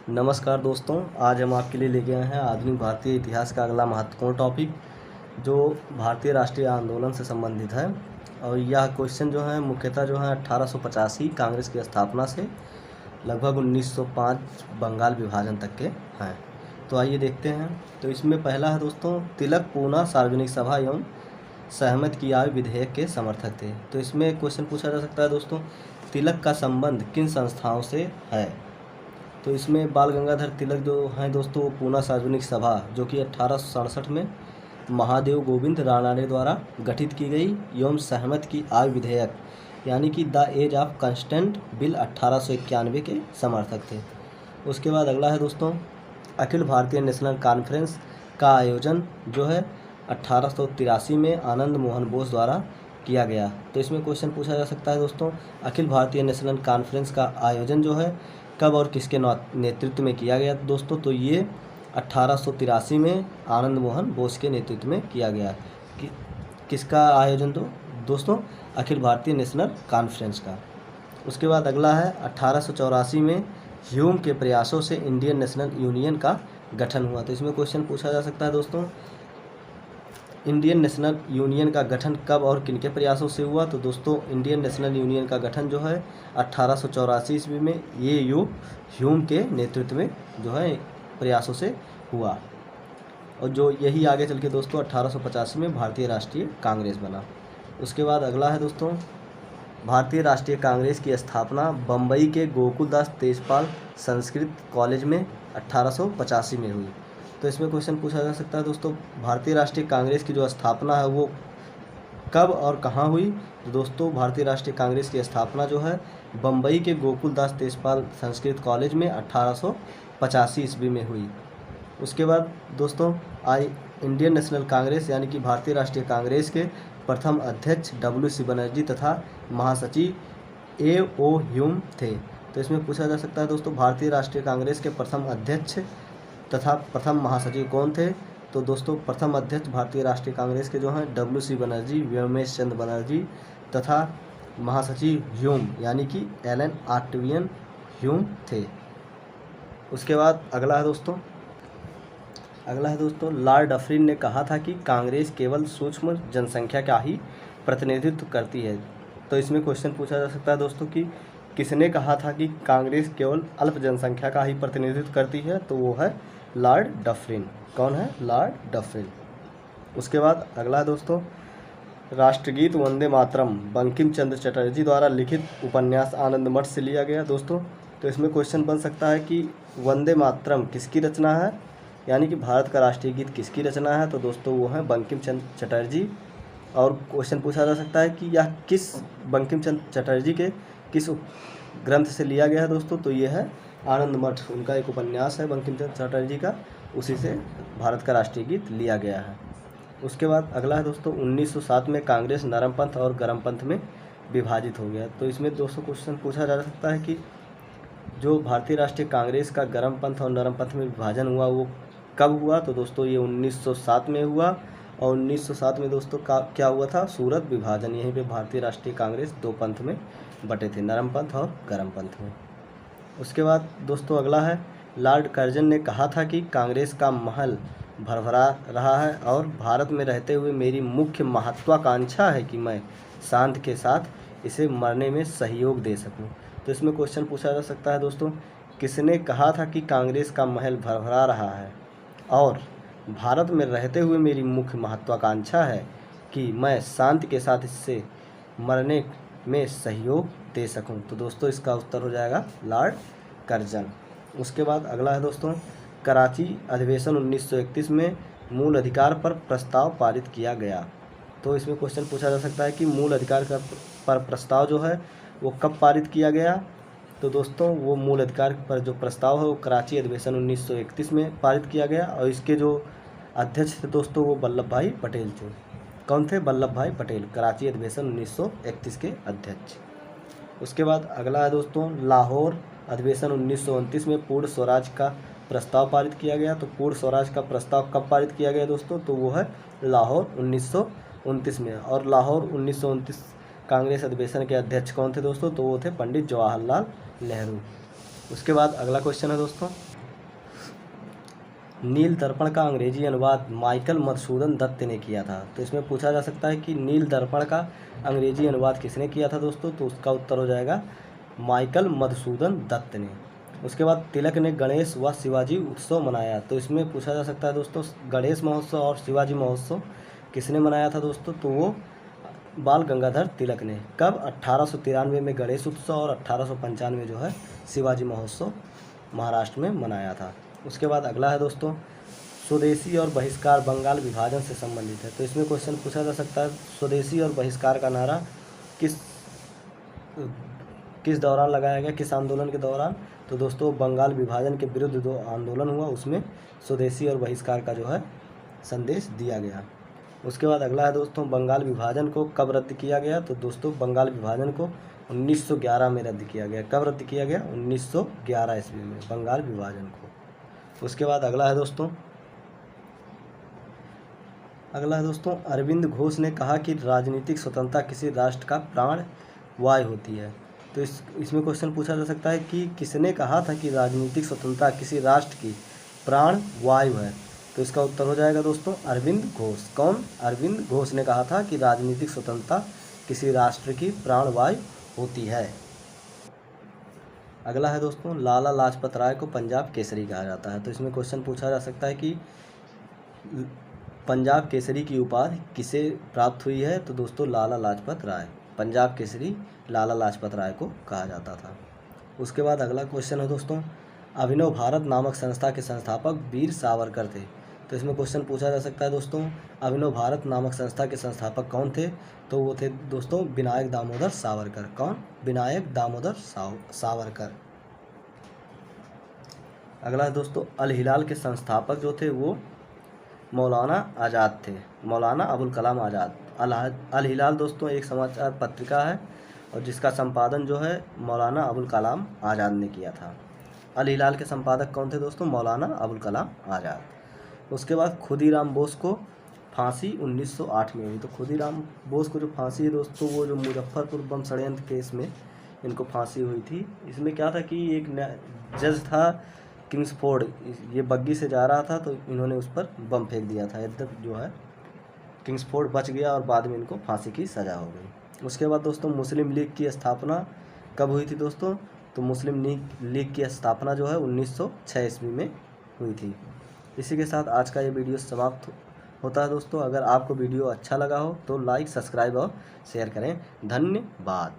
नमस्कार दोस्तों, आज हम आपके लिए लेके आए हैं आधुनिक भारतीय इतिहास का अगला महत्वपूर्ण टॉपिक, जो भारतीय राष्ट्रीय आंदोलन से संबंधित है। और यह क्वेश्चन जो है मुख्यतः जो है 1885 कांग्रेस की स्थापना से लगभग 1905 बंगाल विभाजन तक के हैं। तो आइए देखते हैं। तो इसमें पहला है दोस्तों, तिलक पूना सार्वजनिक सभा एवं सहमत की आय विधेयक के समर्थक थे। तो इसमें क्वेश्चन पूछा जा सकता है दोस्तों, तिलक का संबंध किन संस्थाओं से है। तो इसमें बाल गंगाधर तिलक जो हैं दोस्तों, वो पूना सार्वजनिक सभा जो कि 1867 में महादेव गोविंद रानड़े द्वारा गठित की गई एवं सहमत की आय विधेयक यानी कि the age of consent bill 1891 के समर्थक थे। उसके बाद अगला है दोस्तों, अखिल भारतीय नेशनल कॉन्फ्रेंस का आयोजन जो है 1883 में आनंद मोहन बोस द्वारा किया गया। तो इसमें क्वेश्चन पूछा जा सकता है दोस्तों, अखिल भारतीय नेशनल कॉन्फ्रेंस का आयोजन जो है कब और किसके नेतृत्व में किया गया दोस्तों। तो ये 1883 में आनंद मोहन बोस के नेतृत्व में किया गया। किसका आयोजन दोस्तों, अखिल भारतीय नेशनल कॉन्फ्रेंस का। उसके बाद अगला है 1884 में ह्यूम के प्रयासों से इंडियन नेशनल यूनियन का गठन हुआ। तो इसमें क्वेश्चन पूछा जा सकता है दोस्तों, इंडियन नेशनल यूनियन का गठन कब और किनके प्रयासों से हुआ। तो दोस्तों, इंडियन नेशनल यूनियन का गठन जो है 1884 ईस्वी में ये ह्यूम के नेतृत्व में जो है प्रयासों से हुआ। और जो यही आगे चल के दोस्तों 1885 में भारतीय राष्ट्रीय कांग्रेस बना। उसके बाद अगला है दोस्तों, भारतीय राष्ट्रीय कांग्रेस की स्थापना बम्बई के गोकुलदास तेजपाल संस्कृत कॉलेज में 1885 में हुई। तो इसमें क्वेश्चन पूछा जा सकता है दोस्तों, भारतीय राष्ट्रीय कांग्रेस की जो स्थापना है वो कब और कहाँ हुई। तो दोस्तों, भारतीय राष्ट्रीय कांग्रेस की स्थापना जो है बम्बई के गोकुलदास तेजपाल संस्कृत कॉलेज में 1885 ईस्वी में हुई। उसके बाद दोस्तों, इंडियन नेशनल कांग्रेस यानी कि भारतीय राष्ट्रीय कांग्रेस के प्रथम अध्यक्ष WC बनर्जी तथा महासचिव A.O. ह्यूम थे। तो इसमें पूछा जा सकता है दोस्तों, भारतीय राष्ट्रीय कांग्रेस के प्रथम अध्यक्ष तथा प्रथम महासचिव कौन थे। तो दोस्तों, प्रथम अध्यक्ष भारतीय राष्ट्रीय कांग्रेस के जो हैं WC बनर्जी, व्योमेश चंद्र बनर्जी तथा महासचिव ह्यूम यानी कि एलन ऑक्टेवियन ह्यूम थे। उसके बाद अगला है दोस्तों, लॉर्ड डफरिन ने कहा था कि कांग्रेस केवल सूक्ष्म जनसंख्या का ही प्रतिनिधित्व करती है। तो इसमें क्वेश्चन पूछा जा सकता है दोस्तों कि किसने कहा था कि कांग्रेस केवल अल्प जनसंख्या का ही प्रतिनिधित्व करती है। तो वो है लॉर्ड डफरिन। कौन है? Lord Dufferin. उसके बाद अगला है दोस्तों, राष्ट्रगीत वंदे मातरम बंकिम चंद्र चटर्जी द्वारा लिखित उपन्यास आनंद मठ से लिया गया दोस्तों। तो इसमें क्वेश्चन बन सकता है कि वंदे मातरम किसकी रचना है, यानी कि भारत का राष्ट्रीय गीत किसकी रचना है। तो दोस्तों, वो है बंकिम चंद्र चटर्जी। और क्वेश्चन पूछा जा सकता है कि यह किस बंकिम चंद्र चटर्जी के किस ग्रंथ से लिया गया है दोस्तों। तो ये है आनंद मठ, उनका एक उपन्यास है बंकिम चंद्र चटर्जी का, उसी से भारत का राष्ट्रीय गीत लिया गया है। उसके बाद अगला है दोस्तों, 1907 में कांग्रेस नरमपंथ और गरमपंथ में विभाजित हो गया। तो इसमें दोस्तों क्वेश्चन पूछा जा सकता है कि जो भारतीय राष्ट्रीय कांग्रेस का गरमपंथ और नरमपंथ में विभाजन हुआ वो कब हुआ। तो दोस्तों, ये 1907 में हुआ। और 1907 में दोस्तों क्या हुआ था? सूरत विभाजन। यहीं पे भारतीय राष्ट्रीय कांग्रेस दो पंथ में बटे थे, नरमपंथ और गरमपंथ में। उसके बाद दोस्तों अगला है, लॉर्ड कर्जन ने कहा था कि कांग्रेस का महल भरभरा रहा है और भारत में रहते हुए मेरी मुख्य महत्वाकांक्षा है कि मैं शांति के साथ इसे मरने में सहयोग दे सकूं। तो इसमें क्वेश्चन पूछा जा सकता है दोस्तों, किसने कहा था कि कांग्रेस का महल भरभरा रहा है और भारत में रहते हुए मेरी मुख्य महत्वाकांक्षा है कि मैं शांति के साथ इससे मरने में सहयोग दे सकूं। तो दोस्तों, इसका उत्तर हो जाएगा लॉर्ड कर्जन। उसके बाद अगला है दोस्तों, कराची अधिवेशन 1931 में मूल अधिकार पर प्रस्ताव पारित किया गया। तो इसमें क्वेश्चन पूछा जा सकता है कि मूल अधिकार पर प्रस्ताव जो है वो कब पारित किया गया। तो दोस्तों, वो मूल अधिकार पर जो प्रस्ताव है वो कराची अधिवेशन 1931 में पारित किया गया। और इसके जो अध्यक्ष थे दोस्तों वो वल्लभ भाई पटेल थे। कौन थे? वल्लभ भाई पटेल, कराची अधिवेशन 1931 के अध्यक्ष। उसके बाद अगला है दोस्तों, लाहौर अधिवेशन 1929 में पूर्ण स्वराज का प्रस्ताव पारित किया गया। तो पूर्ण स्वराज का प्रस्ताव कब पारित किया गया दोस्तों? तो वो है लाहौर 1929 में। और लाहौर 1929 कांग्रेस अधिवेशन के अध्यक्ष कौन थे दोस्तों? तो वो थे पंडित जवाहरलाल नेहरू। उसके बाद अगला क्वेश्चन है दोस्तों, नील दर्पण का अंग्रेजी अनुवाद माइकल मधुसूदन दत्त ने किया था। तो इसमें पूछा जा सकता है कि नील दर्पण का अंग्रेजी अनुवाद किसने किया था दोस्तों, तो उसका उत्तर हो जाएगा माइकल मधुसूदन दत्त ने। उसके बाद तिलक ने गणेश व शिवाजी उत्सव मनाया। तो इसमें पूछा जा सकता है दोस्तों गणेश महोत्सव और शिवाजी महोत्सव किसने मनाया था दोस्तों, तो वो बाल गंगाधर तिलक ने। कब? 1893 में गणेश उत्सव और 1895 में जो है शिवाजी महोत्सव महाराष्ट्र में मनाया था। उसके बाद अगला है दोस्तों स्वदेशी और बहिष्कार बंगाल विभाजन से संबंधित है। तो इसमें क्वेश्चन पूछा जा सकता है स्वदेशी और बहिष्कार का नारा किस किस दौरान लगाया गया, किस आंदोलन के दौरान, तो दोस्तों बंगाल विभाजन के विरुद्ध जो आंदोलन हुआ उसमें स्वदेशी और बहिष्कार का जो है संदेश दिया गया। उसके बाद अगला है दोस्तों बंगाल विभाजन को कब रद्द किया गया, तो दोस्तों बंगाल विभाजन को 1911 में रद्द किया गया। कब रद्द किया गया? 1911 ईस्वी में बंगाल विभाजन को। उसके बाद अगला है दोस्तों अरविंद घोष ने कहा कि राजनीतिक स्वतंत्रता किसी राष्ट्र का प्राण वायु होती है। तो इसमें क्वेश्चन पूछा जा सकता है कि किसने कहा था कि राजनीतिक स्वतंत्रता किसी राष्ट्र की प्राण वायु है, तो इसका उत्तर हो जाएगा दोस्तों अरविंद घोष। कौन? अरविंद घोष ने कहा था कि राजनीतिक स्वतंत्रता किसी राष्ट्र की प्राण वायु होती है। अगला है दोस्तों लाला लाजपत राय को पंजाब केसरी कहा जाता है। तो इसमें क्वेश्चन पूछा जा सकता है कि पंजाब केसरी की उपाधि किसे प्राप्त हुई है, तो दोस्तों लाला लाजपत राय। पंजाब केसरी लाला लाजपत राय को कहा जाता था। उसके बाद अगला क्वेश्चन है दोस्तों अभिनव भारत नामक संस्था के संस्थापक वीर सावरकर थे। तो इसमें क्वेश्चन पूछा जा सकता है दोस्तों अभिनव भारत नामक संस्था के संस्थापक कौन थे, तो वो थे दोस्तों विनायक दामोदर सावरकर। कौन? विनायक दामोदर सावरकर। अगला है दोस्तों अल हिलाल के संस्थापक जो थे वो मौलाना आज़ाद थे, मौलाना अबुल कलाम आज़ाद। अल हिलाल दोस्तों एक समाचार पत्रिका है और जिसका संपादन जो है मौलाना अबुल कलाम आज़ाद ने किया था। अल हिलाल के संपादक कौन थे दोस्तों? मौलाना अबुल कलाम आज़ाद। उसके बाद खुदीराम बोस को फांसी 1908 में हुई। तो खुदीराम बोस को जो फांसी है दोस्तों वो जो मुजफ्फरपुर बम षड्यंत्र केस में इनको फांसी हुई थी। इसमें क्या था कि एक जज था किंग्सफोर्ड, ये बग्गी से जा रहा था तो इन्होंने उस पर बम फेंक दिया था। यद्यप जो है किंग्सफोर्ड बच गया और बाद में इनको फांसी की सज़ा हो गई। उसके बाद दोस्तों मुस्लिम लीग की स्थापना कब हुई थी दोस्तों, तो मुस्लिम लीग की स्थापना जो है 1906 ईस्वी में हुई थी। इसी के साथ आज का ये वीडियो समाप्त होता है दोस्तों। अगर आपको वीडियो अच्छा लगा हो तो लाइक, सब्सक्राइब और शेयर करें। धन्यवाद।